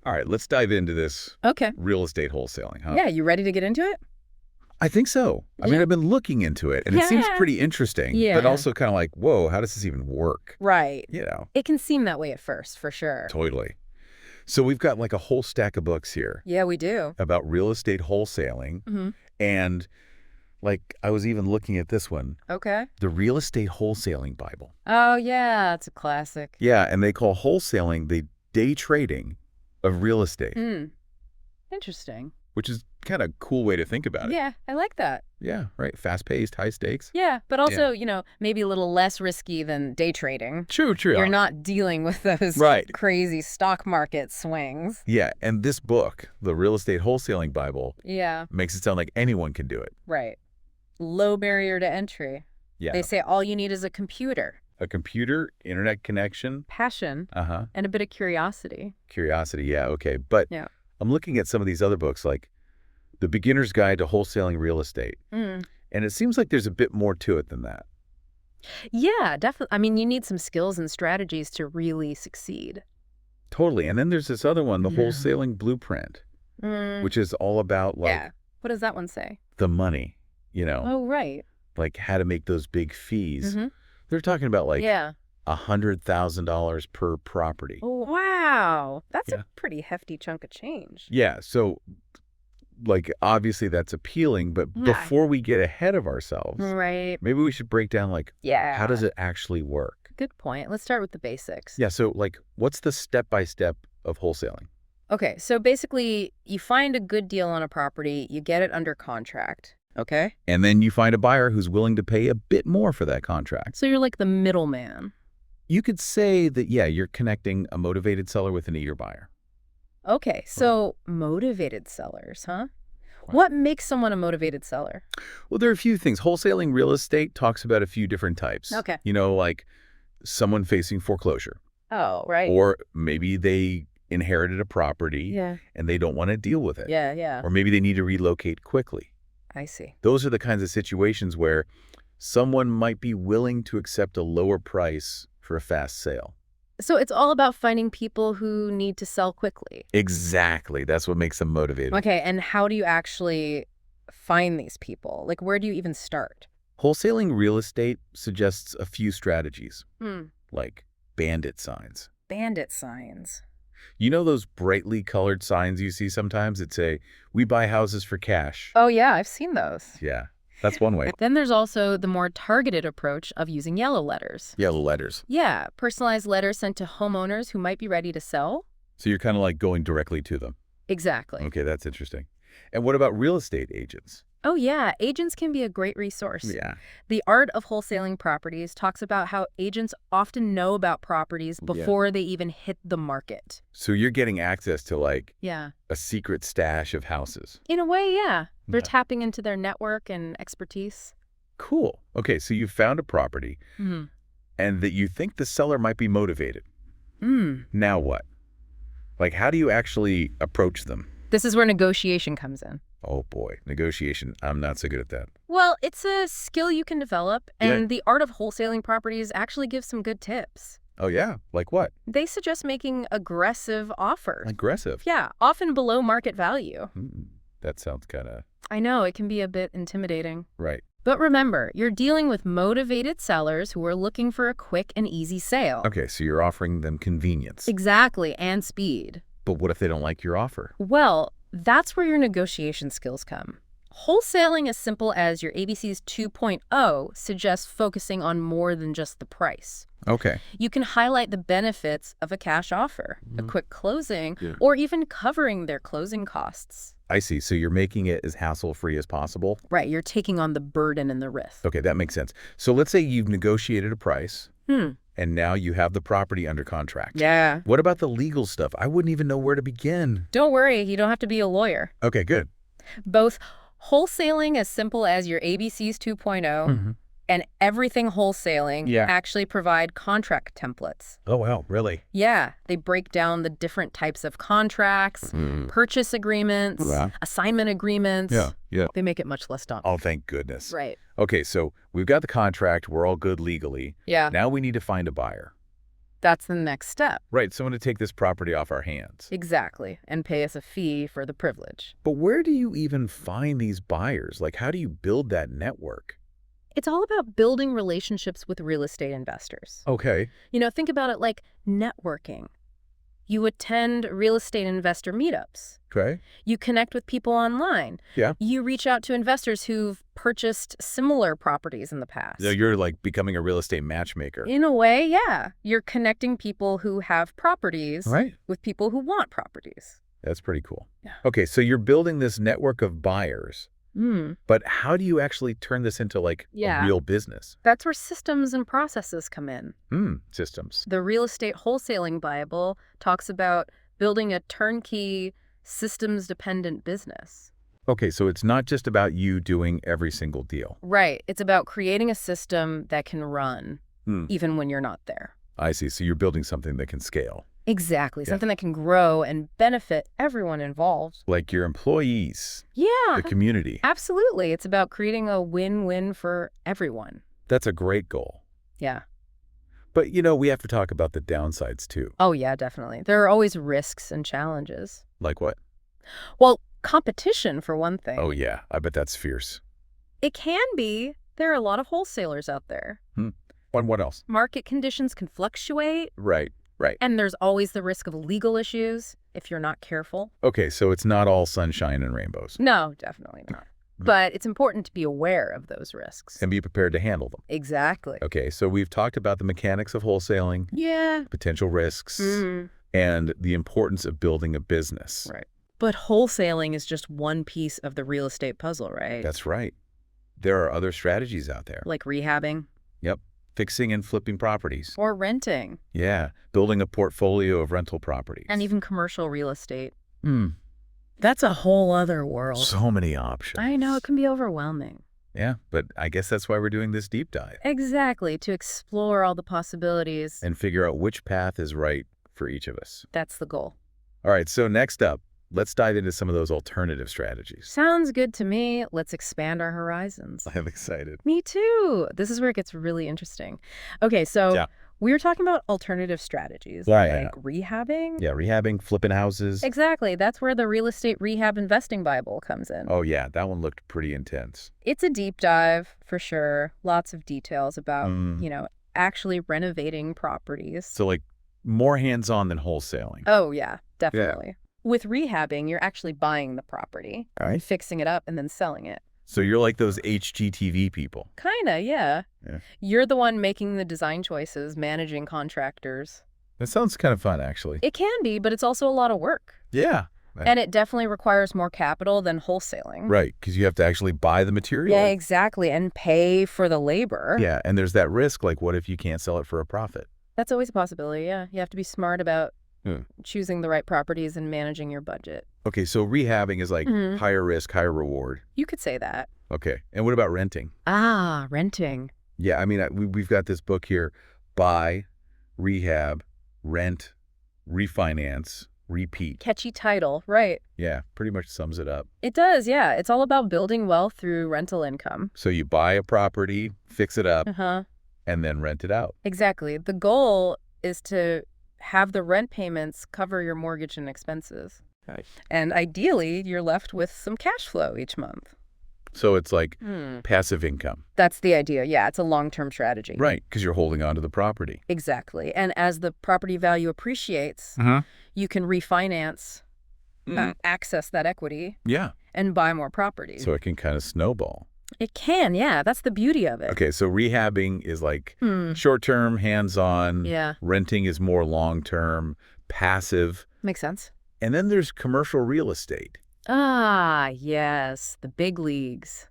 All right, let's dive into this Okay. real estate wholesaling, huh? Yeah, you ready to get into it? I think so. I mean, I've been looking into it, and it seems Yeah. pretty interesting, Yeah. but also kind of like, whoa, how does this even work? Right. You know, It can seem that way at first, for sure. totally. So we've got like a whole stack of books here Yeah, we do. about real estate wholesaling, Mm-hmm. and like I was even looking at this one, Okay. the Real Estate Wholesaling Bible. Oh, yeah, it's a classic. Yeah, and they call wholesaling the day trading of real estate, Interesting. which is kind of a cool way to think about it. Yeah, I like that. Yeah, right. Fast-paced, high stakes. Yeah, but also, maybe a little less risky than day trading. True. You're not dealing with those Right. crazy stock market swings. Yeah, and this book, the Real Estate Wholesaling Bible, Yeah, makes it sound like anyone can do it. right. Low barrier to entry. Yeah. They say all you need is a computer, A computer, internet connection. passion, Uh-huh. and a bit of curiosity. Curiosity, yeah, okay. But Yeah. I'm looking at some of these other books, like The Beginner's Guide to Wholesaling Real Estate. And it seems like there's a bit more to it than that. Yeah, definitely. I mean, you need some skills and strategies to really succeed. Totally. And then there's this other one, The Yeah. Wholesaling Blueprint, which is all about, like, Yeah. What does that one say? the money, Oh, right. like how to make those big fees. Mhm. They're talking about, like, Yeah. $100,000 per property. Oh, wow. That's Yeah. a pretty hefty chunk of change. Yeah, so, like, obviously that's appealing, but Yeah. before we get ahead of ourselves, Right. maybe we should break down, like, Yeah. how does it actually work? Good point. Let's start with the basics. Yeah, so, like, what's the step-by-step of wholesaling? Okay, so basically, you find a good deal on a property, you get it under contract, okay? And then you find a buyer who's willing to pay a bit more for that contract. So you're like the middleman. You could say that, yeah, you're connecting a motivated seller with an eager buyer. Okay, so motivated sellers, huh? Right. What makes someone a motivated seller? Well, there are a few things. Wholesaling real estate talks about a few different types. Okay. Like someone facing foreclosure. Oh, right. Or maybe they inherited a property Yeah. and they don't want to deal with it. Yeah. Or maybe they need to relocate quickly. I see. Those are the kinds of situations where someone might be willing to accept a lower price for a fast sale. So it's all about finding people who need to sell quickly. Exactly. That's what makes them motivated. Okay, and how do you actually find these people? Like, where do you even start? Wholesaling real estate suggests a few strategies, Hmm. like bandit signs. Bandit signs. You know those brightly colored signs you see sometimes that say, "We buy houses for cash"? Oh, yeah, I've seen those. Yeah, that's one way. Then there's also the more targeted approach of using yellow letters. Yellow letters. Yeah, personalized letters sent to homeowners who might be ready to sell. So you're kind of like going directly to them. Exactly. Okay, that's interesting. And what about real estate agents? Oh, yeah, agents can be a great resource. Yeah. The Art of Wholesaling Properties talks about how agents often know about properties before they even hit the market. So you're getting access to like Yeah. a secret stash of houses. In a way, yeah. They're Yeah. tapping into their network and expertise. Cool. Okay, so you found a property and that you think the seller might be motivated. Now what? Like, how do you actually approach them? This is where negotiation comes in. Oh boy, negotiation. I'm not so good at that. Well, it's a skill you can develop, and Yeah. the Art of Wholesaling Properties actually gives some good tips. Oh yeah? Like what? They suggest making aggressive offers. Aggressive. Yeah, often below market value. That sounds kind of I know, it can be a bit intimidating. right. But remember, you're dealing with motivated sellers who are looking for a quick and easy sale. Okay, so you're offering them convenience. Exactly, and speed. But what if they don't like your offer? Well, that's where your negotiation skills come. Wholesaling as simple as your ABCs 2.0 suggests focusing on more than just the price. Okay. You can highlight the benefits of a cash offer, a quick closing, Yeah. or even covering their closing costs. I see. So you're making it as hassle-free as possible? Right, you're taking on the burden and the risk. Okay, that makes sense. So let's say you've negotiated a price and now you have the property under contract. Yeah. What about the legal stuff? I wouldn't even know where to begin. Don't worry, you don't have to be a lawyer. Okay, good. Both wholesaling as simple as your ABCs 2.0 and everything wholesaling Yeah. actually provide contract templates. Oh, wow, really? Yeah, they break down the different types of contracts, purchase agreements, Wow. assignment agreements. Yeah. They make it much less daunting. Oh, thank goodness. Right. Okay, so we've got the contract. We're all good legally. Yeah. Now we need to find a buyer. That's the next step. Right, someone to take this property off our hands. Exactly, and pay us a fee for the privilege. But where do you even find these buyers? Like, how do you build that network? It's all about building relationships with real estate investors. Okay. Think about it like networking. You attend real estate investor meetups. Okay. You connect with people online. Yeah. You reach out to investors who've purchased similar properties in the past. So you're like becoming a real estate matchmaker. In a way, yeah. You're connecting people who have properties Right. with people who want properties. That's pretty cool. Yeah. Okay, so you're building this network of buyers, but how do you actually turn this into like a real business? That's where systems and processes come in. Systems. The Real Estate Wholesaling Bible talks about building a turnkey, systems-dependent business. Okay, so it's not just about you doing every single deal. Right. It's about creating a system that can run even when you're not there. I see. So you're building something that can scale. Exactly. Something that can grow and benefit everyone involved. Like your employees, Yeah. the community. Absolutely. It's about creating a win-win for everyone. That's a great goal. Yeah. But, we have to talk about the downsides too. Oh, yeah, definitely. There are always risks and challenges. Like what? Well, competition, for one thing. Oh, yeah. I bet that's fierce. It can be. There are a lot of wholesalers out there. And what else? Market conditions can fluctuate. Right. And there's always the risk of legal issues if you're not careful. Okay, so it's not all sunshine and rainbows. No, definitely not. But it's important to be aware of those risks. And be prepared to handle them. Exactly. Okay, so we've talked about the mechanics of wholesaling, Yeah. potential risks, and the importance of building a business. Right. But wholesaling is just one piece of the real estate puzzle, right? That's right. There are other strategies out there. Like rehabbing. Yep. Fixing and flipping properties. Or renting. Yeah. Building a portfolio of rental properties. And even commercial real estate. That's a whole other world. So many options. I know, it can be overwhelming. Yeah, but I guess that's why we're doing this deep dive. Exactly, to explore all the possibilities. And figure out which path is right for each of us. That's the goal. All right, so next up, let's dive into some of those alternative strategies. Sounds good to me. Let's expand our horizons. I'm excited. Me too. This is where it gets really interesting. Okay, so we were talking about alternative strategies, like rehabbing. Yeah, rehabbing, flipping houses. Exactly. That's where the Real Estate Rehab Investing Bible comes in. Oh, yeah, that one looked pretty intense. It's a deep dive, for sure. Lots of details about, actually renovating properties. So, like, more hands-on than wholesaling. Oh, yeah, definitely. Yeah. With rehabbing, you're actually buying the property, fixing it up, and then selling it. So you're like those HGTV people. Kinda, yeah. You're the one making the design choices, managing contractors. That sounds kind of fun, actually. It can be, but it's also a lot of work. Yeah. And it definitely requires more capital than wholesaling. Right, because you have to actually buy the material. Yeah, exactly, and pay for the labor. Yeah, and there's that risk, like what if you can't sell it for a profit? That's always a possibility, yeah. You have to be smart about choosing the right properties and managing your budget. Okay, so rehabbing is like higher risk, higher reward. You could say that. Okay, and what about renting? Ah, renting. Yeah, I mean, we've got this book here, Buy, Rehab, Rent, Refinance, Repeat. Catchy title, right. Yeah, pretty much sums it up. It does, yeah. It's all about building wealth through rental income. So you buy a property, fix it up, and then rent it out. Exactly. The goal is to have the rent payments cover your mortgage and expenses. Right. And ideally, you're left with some cash flow each month. So it's like passive income. That's the idea. Yeah, it's a long-term strategy. Right, because you're holding on to the property. Exactly. And as the property value appreciates, you can refinance, access that equity, and buy more property. So it can kind of snowball. It can, yeah. That's the beauty of it. Okay, so rehabbing is like short-term, hands-on. Yeah. Renting is more long-term, passive. Makes sense. And then there's commercial real estate. Ah, yes, the big leagues.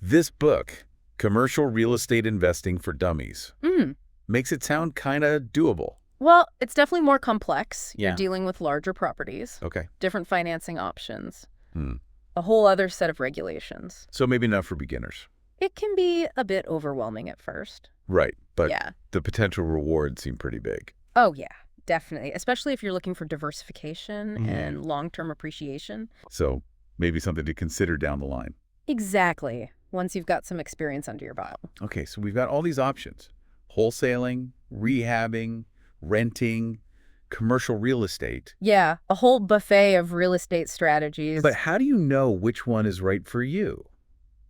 This book, Commercial Real Estate Investing for Dummies, makes it sound kind of doable. Well, it's definitely more complex. Yeah. You're dealing with larger properties. Okay. Different financing options. A whole other set of regulations. So maybe not for beginners. It can be a bit overwhelming at first. Right, but the potential rewards seem pretty big. Oh, yeah. Definitely, especially if you're looking for diversification and long-term appreciation. So maybe something to consider down the line. Exactly, once you've got some experience under your belt. Okay, so we've got all these options. Wholesaling, rehabbing, renting, commercial real estate. Yeah, a whole buffet of real estate strategies. But how do you know which one is right for you?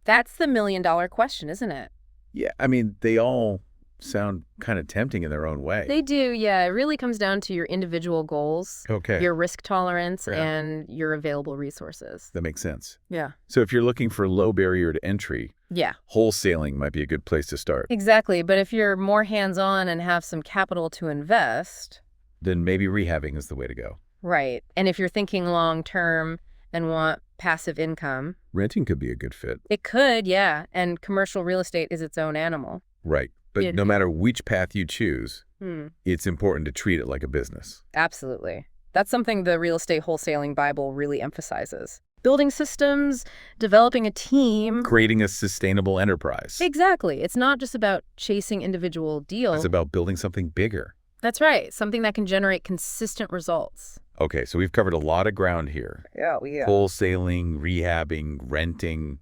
That's the million-dollar question, isn't it? Yeah, I mean, they all sound kind of tempting in their own way. They do, yeah. It really comes down to your individual goals, Okay. your risk tolerance, Yeah. and your available resources. That makes sense. Yeah. So if you're looking for low barrier to entry, Yeah, wholesaling might be a good place to start. exactly. But if you're more hands-on and have some capital to invest, Then maybe rehabbing is the way to go. right, and if you're thinking long-term and want passive income, Renting could be a good fit. it could, yeah, and commercial real estate is its own animal. Right. But It- no matter which path you choose, Hmm. it's important to treat it like a business. Absolutely. That's something the Real Estate Wholesaling Bible really emphasizes. Building systems, developing a team. Creating a sustainable enterprise. Exactly. It's not just about chasing individual deals. It's about building something bigger. That's right. Something that can generate consistent results. Okay, so we've covered a lot of ground here. Yeah. Wholesaling, rehabbing, renting,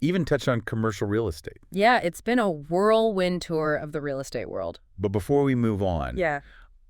even touched on commercial real estate. Yeah, it's been a whirlwind tour of the real estate world. But before we move on, Yeah.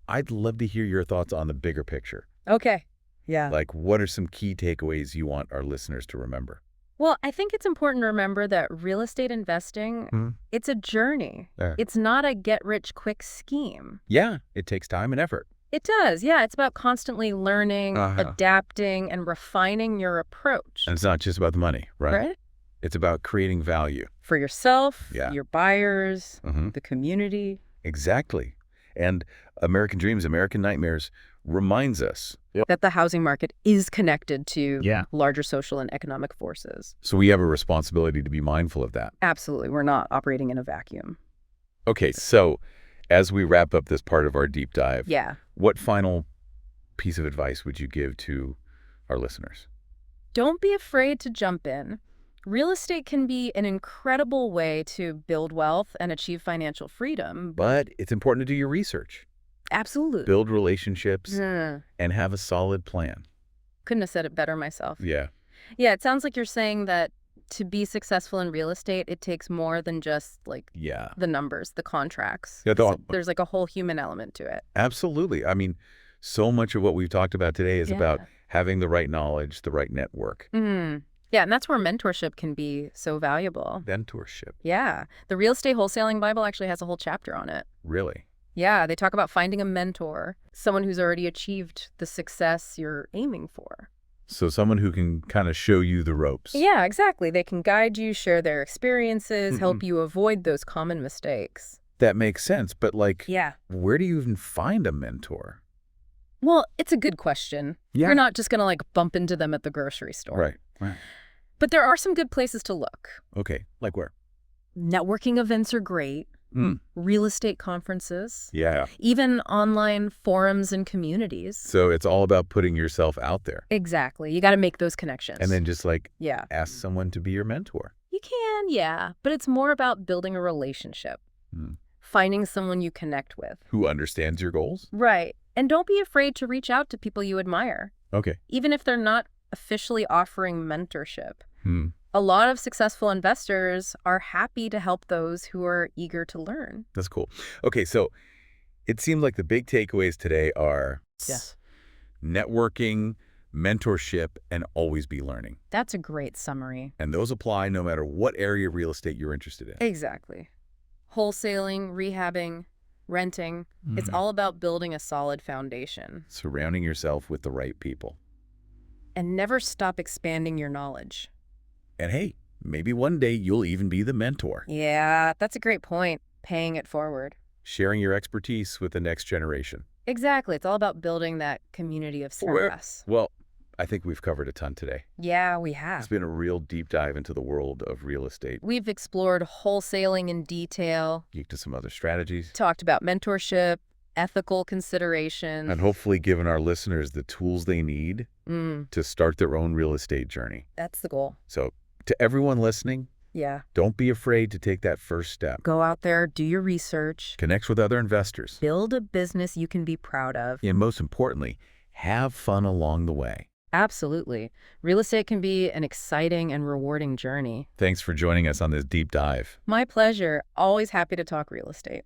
I'd love to hear your thoughts on the bigger picture. Okay. Yeah. Like, what are some key takeaways you want our listeners to remember? Well, I think it's important to remember that real estate investing, it's a journey. Yeah. It's not a get-rich-quick scheme. Yeah, it takes time and effort. It does, yeah. It's about constantly learning, adapting, and refining your approach. And it's not just about the money, right? It's about creating value. For yourself, Yeah. your buyers, Mm-hmm. the community. Exactly. And American Dreams, American Nightmares reminds us. That the housing market is connected to Yeah. larger social and economic forces. So we have a responsibility to be mindful of that. Absolutely. We're not operating in a vacuum. Okay, so as we wrap up this part of our deep dive, Yeah. what final piece of advice would you give to our listeners? Don't be afraid to jump in. Real estate can be an incredible way to build wealth and achieve financial freedom. But it's important to do your research, Absolutely. build relationships, Mm. and have a solid plan. Couldn't have said it better myself. Yeah. Yeah, it sounds like you're saying that to be successful in real estate, it takes more than just like Yeah. the numbers, the contracts. Yeah, So there's like a whole human element to it. Absolutely. I mean, so much of what we've talked about today is about having the right knowledge, the right network. Yeah, and that's where mentorship can be so valuable. Mentorship. Yeah. The Real Estate Wholesaling Bible actually has a whole chapter on it. Really? Yeah, they talk about finding a mentor, someone who's already achieved the success you're aiming for. So someone who can kind of show you the ropes. Yeah, exactly. They can guide you, share their experiences, help you avoid those common mistakes. That makes sense. But like, Yeah. where do you even find a mentor? Well, it's a good question. Yeah. You're not just going to like bump into them at the grocery store. Right. But there are some good places to look. Okay. Like where? Networking events are great. Real estate conferences. Yeah. Even online forums and communities. So it's all about putting yourself out there. Exactly. You got to make those connections. And then just like yeah. ask someone to be your mentor. You can, yeah. But it's more about building a relationship. Finding someone you connect with. Who understands your goals? Right. And don't be afraid to reach out to people you admire. Okay. Even if they're not officially offering mentorship. A lot of successful investors are happy to help those who are eager to learn. That's cool. Okay, so it seemed like the big takeaways today are networking, mentorship, and always be learning. That's a great summary. And those apply no matter what area of real estate you're interested in. Exactly. Wholesaling, rehabbing, renting. It's all about building a solid foundation. Surrounding yourself with the right people. And never stop expanding your knowledge. And hey, maybe one day you'll even be the mentor. Yeah, that's a great point. Paying it forward. Sharing your expertise with the next generation. Exactly. It's all about building that community of success. Well, I think we've covered a ton today. Yeah, we have. It's been a real deep dive into the world of real estate. We've explored wholesaling in detail. Geeked to some other strategies. Talked about mentorship, ethical considerations. And hopefully given our listeners the tools they need to start their own real estate journey. That's the goal. So to everyone listening, don't be afraid to take that first step. Go out there, do your research. Connect with other investors. Build a business you can be proud of. And most importantly, have fun along the way. Absolutely. Real estate can be an exciting and rewarding journey. Thanks for joining us on this deep dive. My pleasure. Always happy to talk real estate.